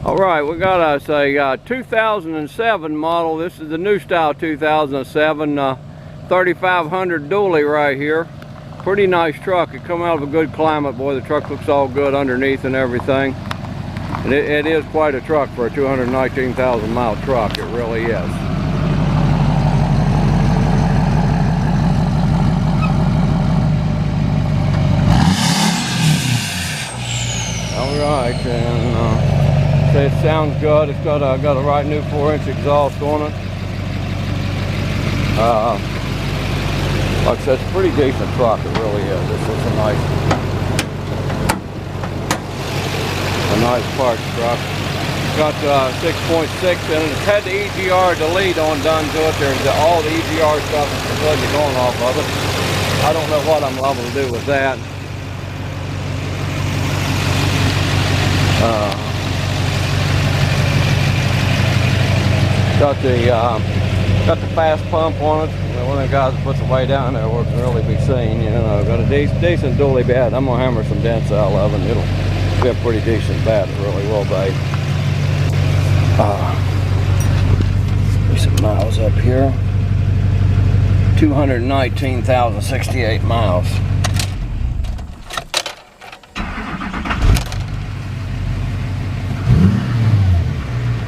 All right, we got us a 2007 model. This is the new style 2007 3500 dually right here. Pretty nice truck. It come out of a good climate. Boy, the truck looks all good underneath and everything. And it is quite a truck for a 219,000 mile truck. It really is. All right, and it sounds good. It's got a right new 4-inch exhaust on it. Like I said, it's a pretty decent truck. It really is. This is a nice parts truck. Got 6.6 in it. It's had the EGR delete on done to it. There's all the EGR stuff is completely gone off of it. I don't know what I'm able to do with that. Got the fast pump on it. One of the guys that puts it way down there where it can really be seen. You know, got a decent dually bed. I'm gonna hammer some dents out of it. It'll be a pretty decent bed. It really will be. Some miles up here. 219,068 miles.